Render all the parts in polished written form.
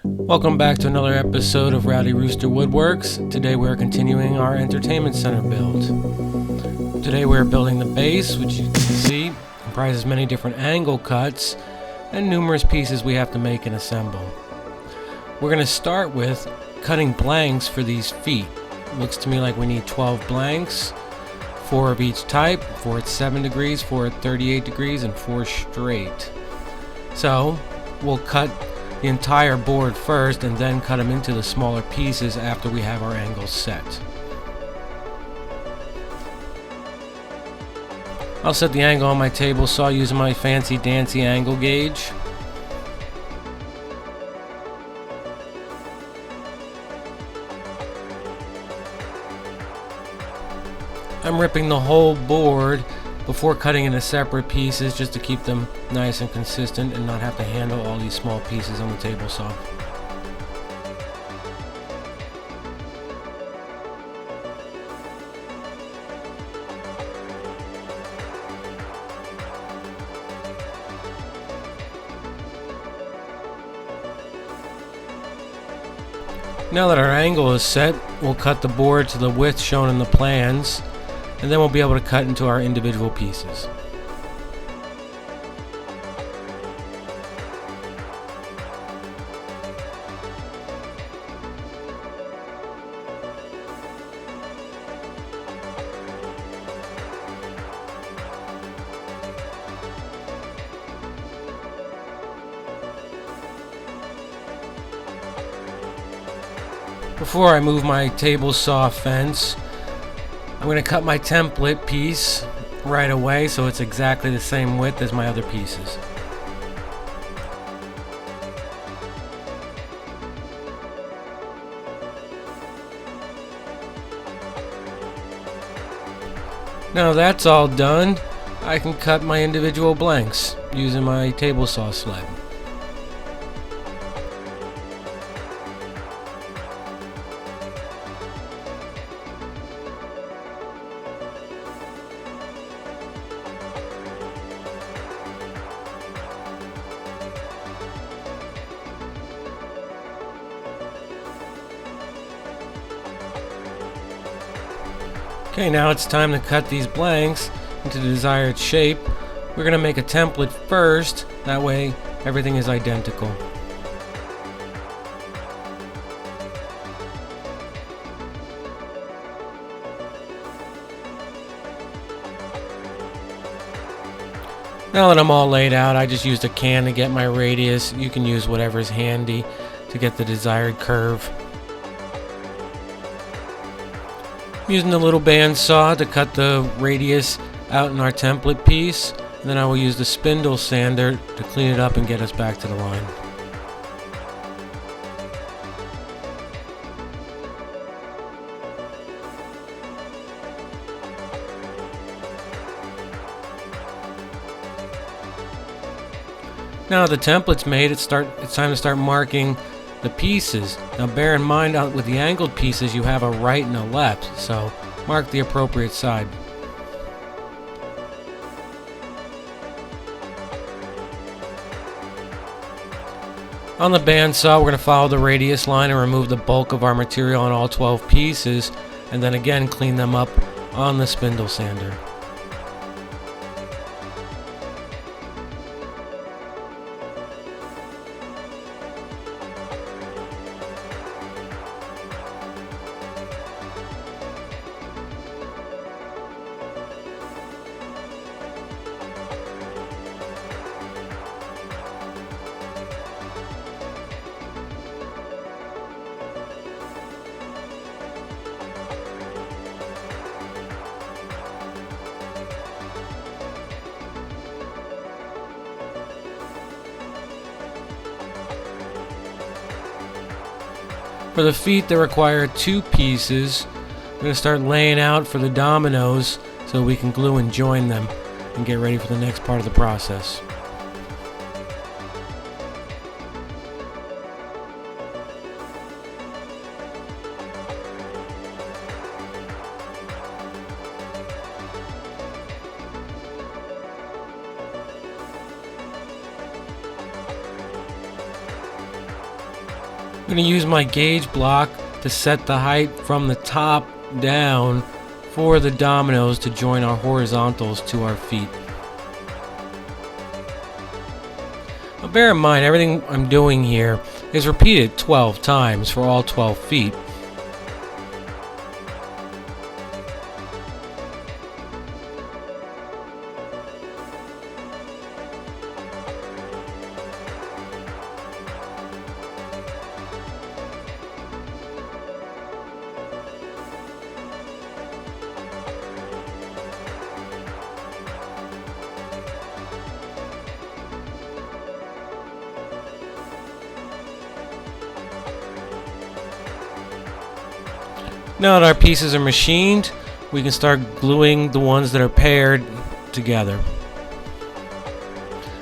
Welcome back to another episode of Rowdy Rooster Woodworks. Today we're continuing our entertainment center build. Today we're building the base, which you can see comprises many different angle cuts and numerous pieces we have to make and assemble. We're going to start with cutting blanks for these feet. Looks to me like we need 12 blanks, 4 of each type, 4 at 7 degrees, 4 at 38 degrees, and 4 straight. So we'll cut the entire board first and then cut them into the smaller pieces after we have our angles set. I'll set the angle on my table saw using my fancy dancy angle gauge. I'm ripping the whole board before cutting into separate pieces just to keep them nice and consistent and not have to handle all these small pieces on the table saw. Now that our angle is set, we'll cut the board to the width shown in the plans, and then we'll be able to cut into our individual pieces. Before I move my table saw fence, I'm going to cut my template piece right away so it's exactly the same width as my other pieces. Now that's all done, I can cut my individual blanks using my table saw sled. Okay, now it's time to cut these blanks into the desired shape. We're going to make a template first, that way everything is identical. Now that I'm all laid out, I just used a can to get my radius. You can use whatever's handy to get the desired curve. Using the little band saw to cut the radius out in our template piece, and then I will use the spindle sander to clean it up and get us back to the line. Now the template's made, it's time to start marking the pieces. Now bear in mind with the angled pieces you have a right and a left, so mark the appropriate side. On the bandsaw we're going to follow the radius line and remove the bulk of our material on all 12 pieces, and then again clean them up on the spindle sander. For the feet, they require 2 pieces. We're going to start laying out for the dominoes so we can glue and join them and get ready for the next part of the process. I'm going to use my gauge block to set the height from the top down for the dominoes to join our horizontals to our feet. Now bear in mind, everything I'm doing here is repeated 12 times for all 12 feet. Now that our pieces are machined, we can start gluing the ones that are paired together.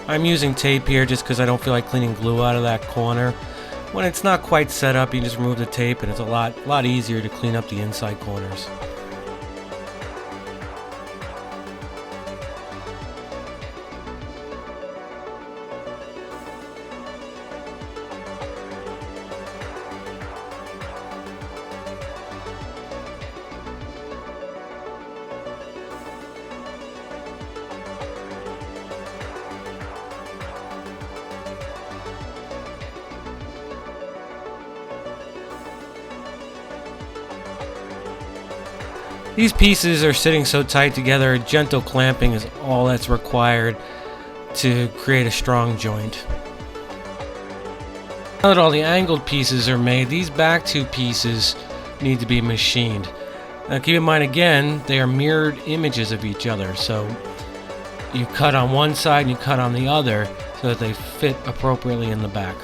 I'm using tape here just because I don't feel like cleaning glue out of that corner. When it's not quite set up, you just remove the tape and it's a lot easier to clean up the inside corners. These pieces are sitting so tight together, gentle clamping is all that's required to create a strong joint. Now that all the angled pieces are made, these back two pieces need to be machined. Now keep in mind again, they are mirrored images of each other, so you cut on one side and you cut on the other so that they fit appropriately in the back.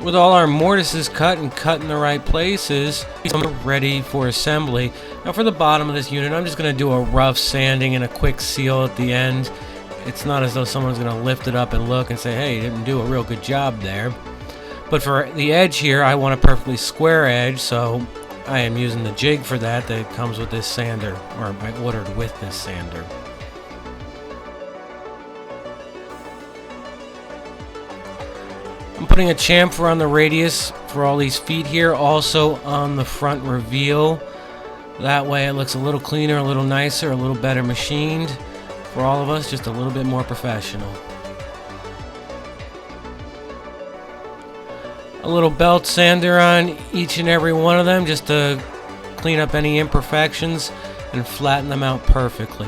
With all our mortises cut and cut in the right places, we're ready for assembly. Now for the bottom of this unit, I'm just going to do a rough sanding and a quick seal at the end. It's not as though someone's going to lift it up and look and say, hey, you didn't do a real good job there. But for the edge here, I want a perfectly square edge, so I am using the jig for that comes with this sander, or I ordered with this sander. I'm putting a chamfer on the radius for all these feet here, also on the front reveal. That way it looks a little cleaner, a little nicer, a little better machined for all of us, just a little bit more professional. A little belt sander on each and every one of them just to clean up any imperfections and flatten them out perfectly.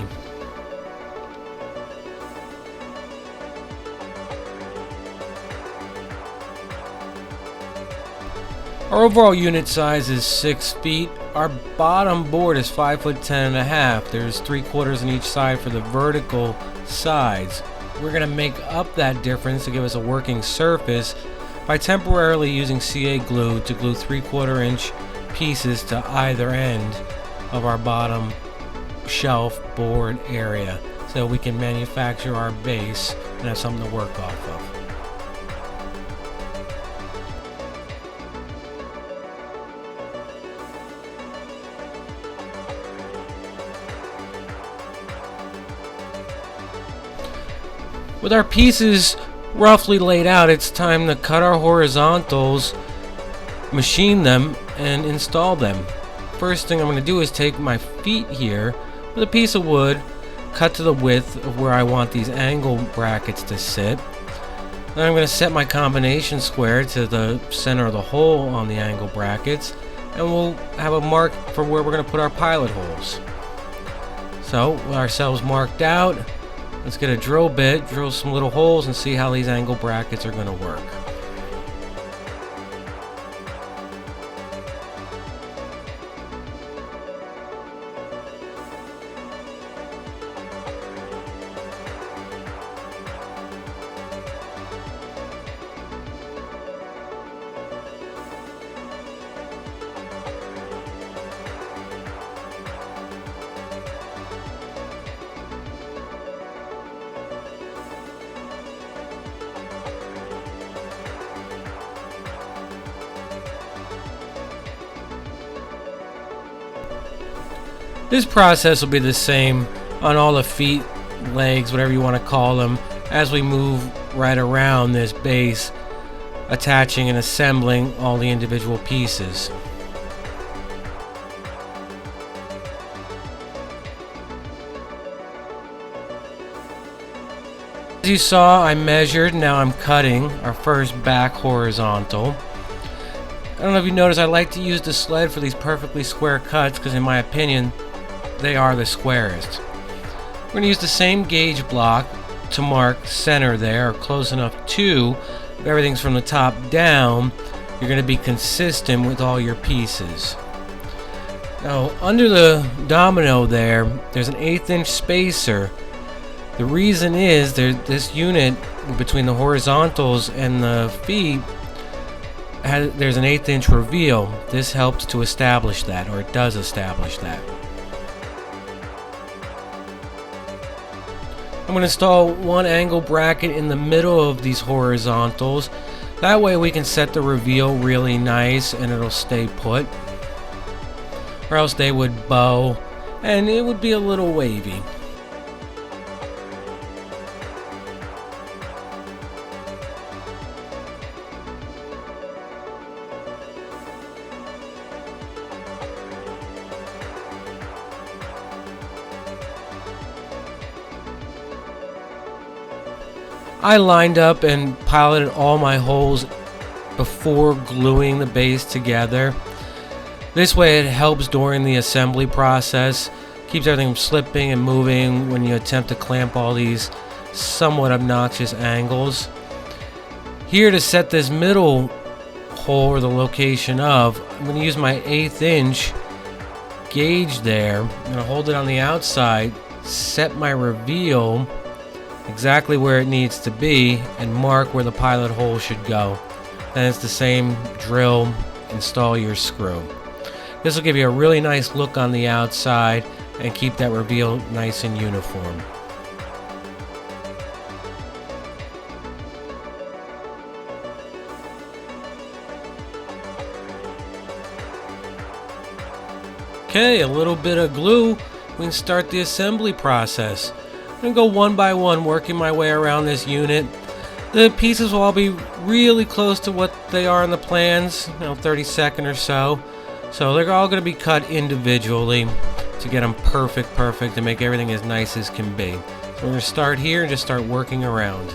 Our overall unit size is 6 feet. Our bottom board is 5'10½". There's 3/4 on each side for the vertical sides. We're going to make up that difference to give us a working surface by temporarily using CA glue to glue 3/4 inch pieces to either end of our bottom shelf board area so we can manufacture our base and have something to work off of. With our pieces roughly laid out, it's time to cut our horizontals, machine them, and install them. First thing I'm going to do is take my feet here with a piece of wood, cut to the width of where I want these angle brackets to sit. Then I'm going to set my combination square to the center of the hole on the angle brackets, and we'll have a mark for where we're going to put our pilot holes. So, with ourselves marked out, let's get a drill bit, drill some little holes, and see how these angle brackets are going to work. This process will be the same on all the feet, legs, whatever you want to call them, as we move right around this base, attaching and assembling all the individual pieces. As you saw, I measured, now I'm cutting our first back horizontal. I don't know if you noticed, I like to use the sled for these perfectly square cuts because in my opinion, they are the squarest. We're going to use the same gauge block to mark center there, or close enough to. If everything's from the top down, you're going to be consistent with all your pieces. Now, under the domino there's an 1/8 inch spacer. The reason is this unit between the horizontals and the feet, there's an 1/8 inch reveal. This helps to establish that, or it does establish that. I'm going to install one angle bracket in the middle of these horizontals. That way we can set the reveal really nice and it'll stay put. Or else they would bow and it would be a little wavy. I lined up and piloted all my holes before gluing the base together. This way it helps during the assembly process, keeps everything from slipping and moving when you attempt to clamp all these somewhat obnoxious angles. Here to set this middle hole, or the location of, I'm going to use my 1/8 inch gauge there. I'm going to hold it on the outside, set my reveal exactly where it needs to be, and mark where the pilot hole should go. Then it's the same drill, install your screw. This will give you a really nice look on the outside and keep that reveal nice and uniform. Okay, a little bit of glue, we can start the assembly process. I'm going to go one by one, working my way around this unit. The pieces will all be really close to what they are in the plans, 32nd or so. So they're all going to be cut individually to get them perfect, to make everything as nice as can be. So we're going to start here and just start working around.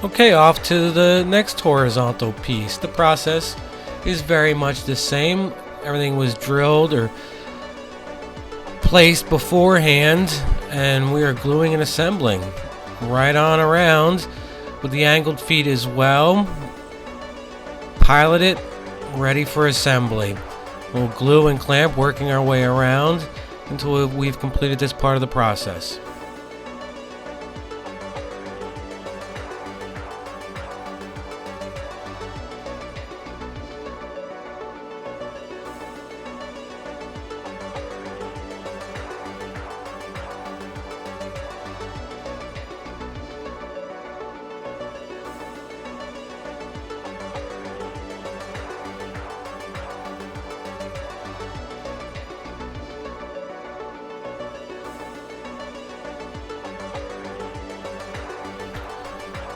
Okay, off to the next horizontal piece. The process is very much the same. Everything was drilled or placed beforehand, and we are gluing and assembling right on around with the angled feet as well. Pilot it, ready for assembly. We'll glue and clamp, working our way around until we've completed this part of the process.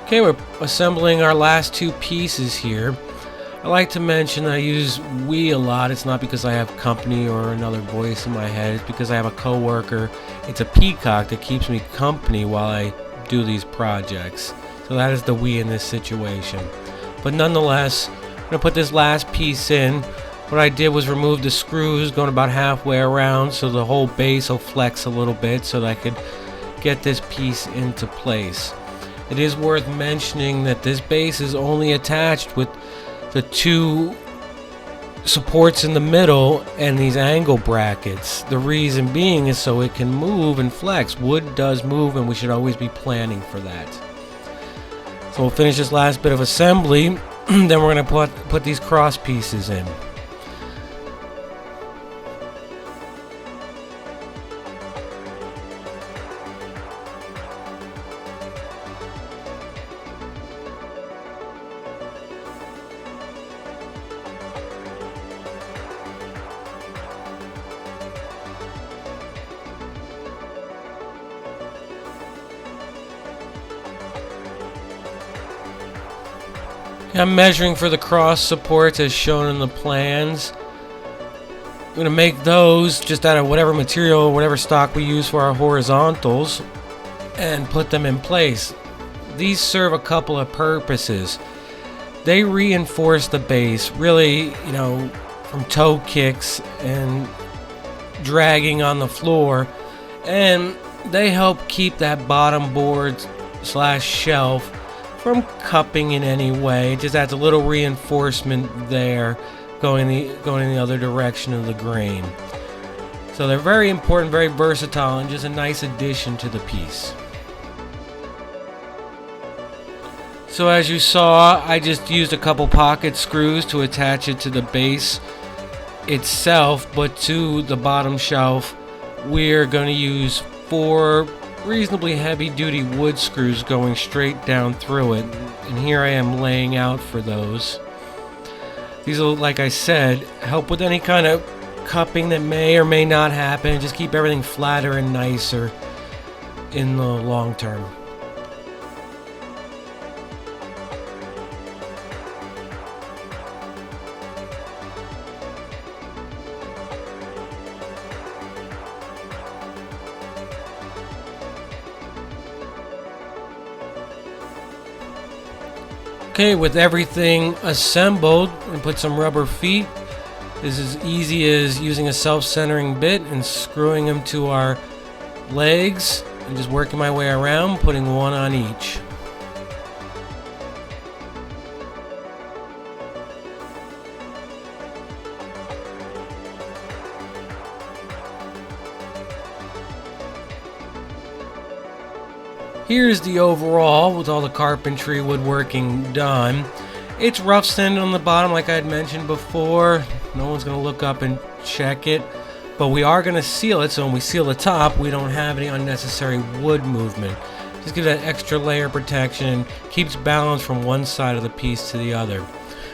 Okay, we're assembling our last two pieces here. I like to mention that I use we a lot. It's not because I have company or another voice in my head. It's because I have a coworker. It's a peacock that keeps me company while I do these projects. So that is the we in this situation. But nonetheless, I'm going to put this last piece in. What I did was remove the screws going about halfway around so the whole base will flex a little bit so that I could get this piece into place. It is worth mentioning that this base is only attached with the two supports in the middle and these angle brackets. The reason being is so it can move and flex. Wood does move, and we should always be planning for that. So we'll finish this last bit of assembly, then we're going to put these cross pieces in. I'm measuring for the cross supports as shown in the plans. I'm going to make those just out of whatever material, whatever stock we use for our horizontals, and put them in place. These serve a couple of purposes. They reinforce the base, really, from toe kicks and dragging on the floor, and they help keep that bottom board / shelf from cupping in any way. It just adds a little reinforcement there, going in the other direction of the grain. So they're very important, very versatile, and just a nice addition to the piece. So as you saw, I just used a couple pocket screws to attach it to the base itself, but to the bottom shelf we're going to use 4 reasonably heavy duty wood screws going straight down through it, and here I am laying out for those. These will, like I said, help with any kind of cupping that may or may not happen, and just keep everything flatter and nicer in the long term. Okay, with everything assembled, we're going to put some rubber feet. This is as easy as using a self-centering bit and screwing them to our legs and just working my way around, putting one on each. Here's the overall with all the carpentry woodworking done. It's rough sanded on the bottom like I had mentioned before. No one's going to look up and check it. But we are going to seal it, so when we seal the top, we don't have any unnecessary wood movement. Just give that extra layer of protection, keeps balance from one side of the piece to the other.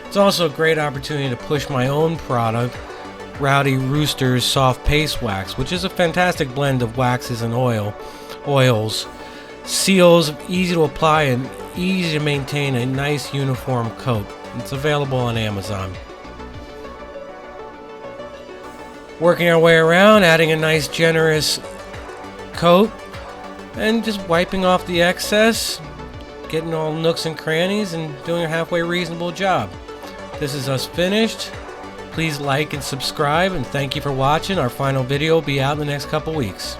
It's also a great opportunity to push my own product, Rowdy Rooster's Soft Paste Wax, which is a fantastic blend of waxes and oils. Seals, easy to apply and easy to maintain a nice uniform coat. It's available on Amazon. Working our way around, adding a nice generous coat and just wiping off the excess, getting all nooks and crannies and doing a halfway reasonable job. This is us finished. Please like and subscribe, and thank you for watching. Our final video will be out in the next couple weeks.